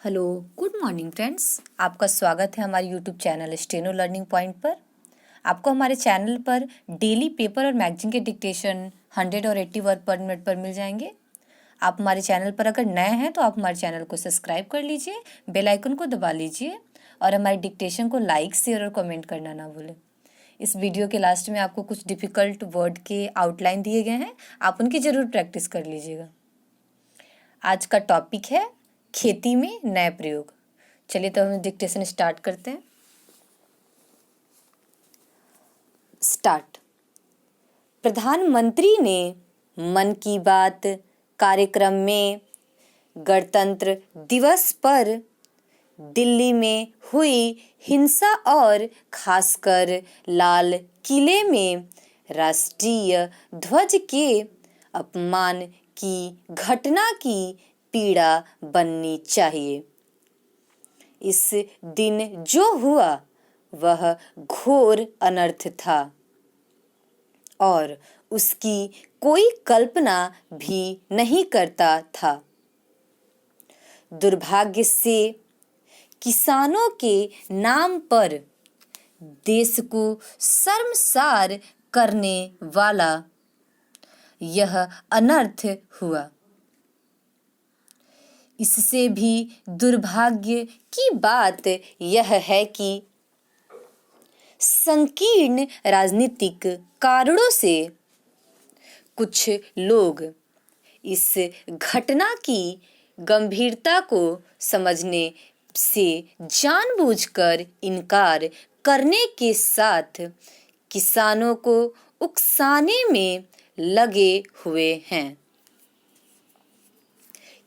Hello, good morning friends. आपका स्वागत है हमारे YouTube channel steno learning point पर। आपको हमारे चैनल पर डेली पेपर और मैगजीन के डिक्टेशन 100 और 80 वर्ड पर मिनट पर मिल जाएंगे। आप हमारे चैनल पर अगर नए हैं तो आप हमारे चैनल को सब्सक्राइब कर लीजिए, बेल आइकन को दबा लीजिए और हमारे डिक्टेशन को लाइक, शेयर और कमेंट करना ना भूलें। इस वीडियो के लास्ट में आपको कुछ डिफ़िकल्ट वर्ड के आउटलाइन दिए गए हैं, आप उनकी ज़रूर प्रैक्टिस कर लीजिएगा। आज का टॉपिक है खेती में नए प्रयोग। चलिए तो हम डिक्टेशन स्टार्ट करते हैं। स्टार्ट। प्रधानमंत्री ने मन की बात कार्यक्रम में गणतंत्र दिवस पर दिल्ली में हुई हिंसा और खासकर लाल किले में राष्ट्रीय ध्वज के अपमान की घटना की पीड़ा बननी चाहिए। इस दिन जो हुआ वह घोर अनर्थ था और उसकी कोई कल्पना भी नहीं करता था। दुर्भाग्य से किसानों के नाम पर देश को शर्मसार करने वाला यह अनर्थ हुआ। इससे भी दुर्भाग्य की बात यह है कि संकीर्ण राजनीतिक कारणों से कुछ लोग इस घटना की गंभीरता को समझने से जानबूझकर इनकार करने के साथ किसानों को उकसाने में लगे हुए हैं।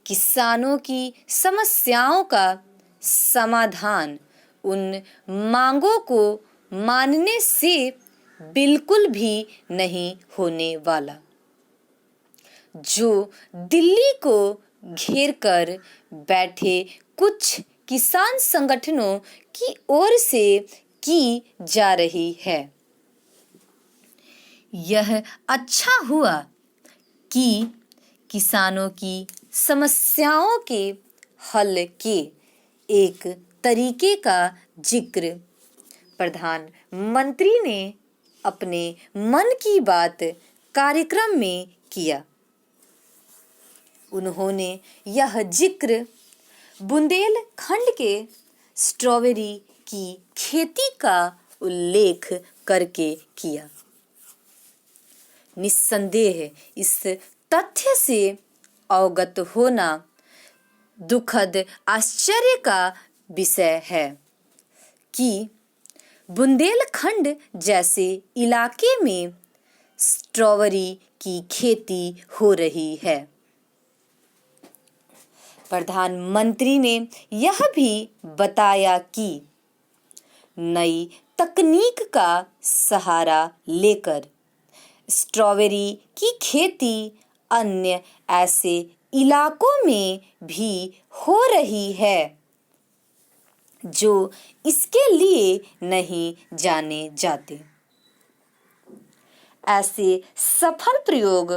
किसानों की समस्याओं का समाधान उन मांगों को मानने से बिल्कुल भी नहीं होने वाला जो दिल्ली को घेर कर बैठे कुछ किसान संगठनों की ओर से की जा रही है। यह अच्छा हुआ कि किसानों की समस्याओं के हल के एक तरीके का जिक्र प्रधानमंत्री ने अपने मन की बात कार्यक्रम में किया। उन्होंने यह जिक्र बुंदेलखंड के स्ट्रॉबेरी की खेती का उल्लेख करके किया। निस्संदेह इस तथ्य से अवगत होना दुखद आश्चर्य का विषय है कि बुंदेलखंड जैसे इलाके में स्ट्रॉबेरी की खेती हो रही है। प्रधानमंत्री ने यह भी बताया कि नई तकनीक का सहारा लेकर स्ट्रॉबेरी की खेती अन्य ऐसे इलाकों में भी हो रही है जो इसके लिए नहीं जाने जाते। ऐसे सफल प्रयोग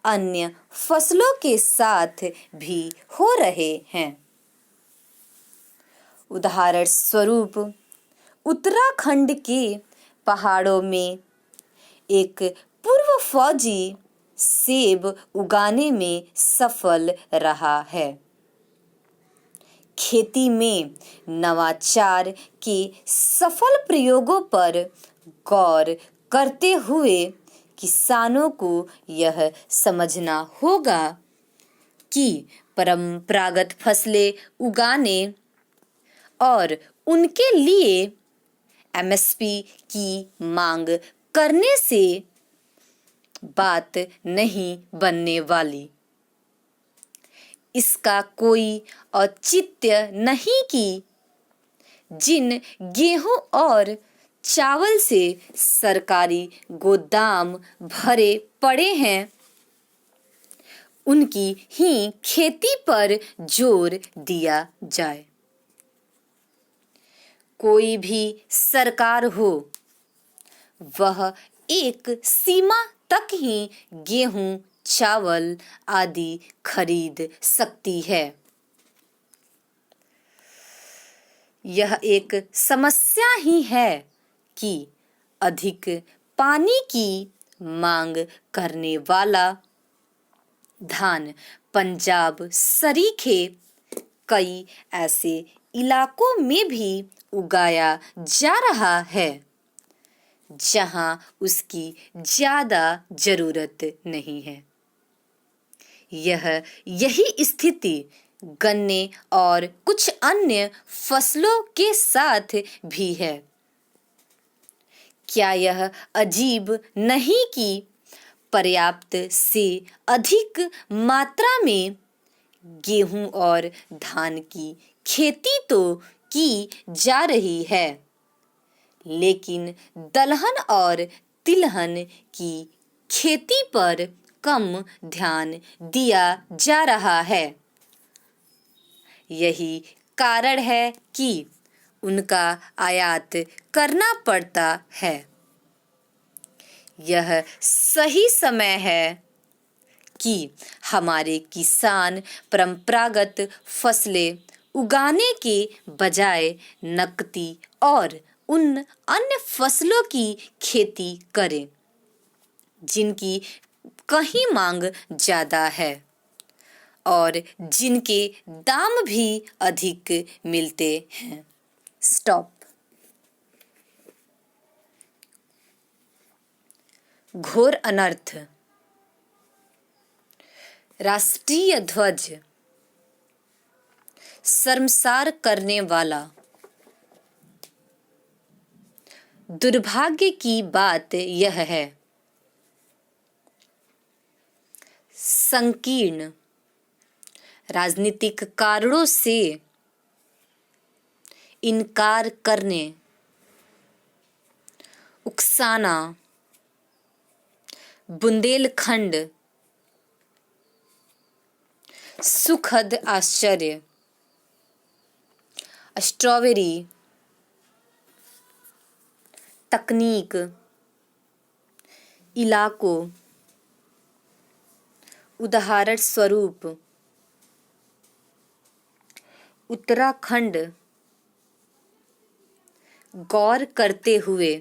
अन्य फसलों के साथ भी हो रहे हैं। उदाहरण स्वरूप उत्तराखंड के पहाड़ों में एक पूर्व फौजी सेब उगाने में सफल रहा है। खेती में नवाचार के सफल प्रयोगों पर गौर करते हुए किसानों को यह समझना होगा कि परंपरागत फसलें उगाने और उनके लिए एमएसपी की मांग करने से बात नहीं बनने वाली। इसका कोई औचित्य नहीं कि जिन गेहूं और चावल से सरकारी गोदाम भरे पड़े हैं उनकी ही खेती पर जोर दिया जाए। कोई भी सरकार हो वह एक सीमा तक ही गेहूं, चावल आदि खरीद सकती है। यह एक समस्या ही है कि अधिक पानी की मांग करने वाला धान पंजाब सरीखे कई ऐसे इलाकों में भी उगाया जा रहा है जहां उसकी ज्यादा जरूरत नहीं है। यही स्थिति गन्ने और कुछ अन्य फसलों के साथ भी है। क्या यह अजीब नहीं कि पर्याप्त से अधिक मात्रा में गेहूं और धान की खेती तो की जा रही है, लेकिन दलहन और तिलहन की खेती पर कम ध्यान दिया जा रहा है। यही कारण है कि उनका आयात करना पड़ता है। यह सही समय है कि हमारे किसान परंपरागत फसलें उगाने के बजाय नकदी और उन अन्य फसलों की खेती करें जिनकी कहीं मांग ज्यादा है और जिनके दाम भी अधिक मिलते हैं। स्टॉप। घोर अनर्थ। राष्ट्रीय ध्वज शर्मसार करने वाला। दुर्भाग्य की बात यह है, संकीर्ण राजनीतिक कारणों से इनकार करने, उकसाना, बुंदेलखंड, सुखद आश्चर्य, स्ट्रॉबेरी, तकनीक, इलाकों, उदाहरण स्वरूप उत्तराखंड, गौर करते हुए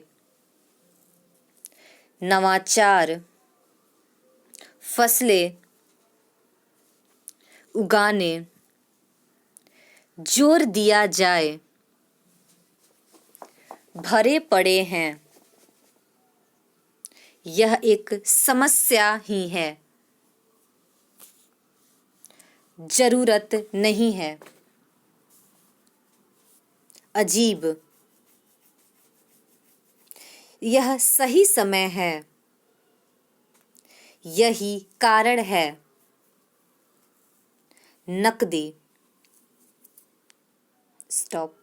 नवाचार, फसलें उगाने जोर दिया जाए, भरे पड़े हैं। यह एक समस्या ही है, जरूरत नहीं है। अजीब। यह सही समय है, यही कारण है। नकदी। स्टॉप।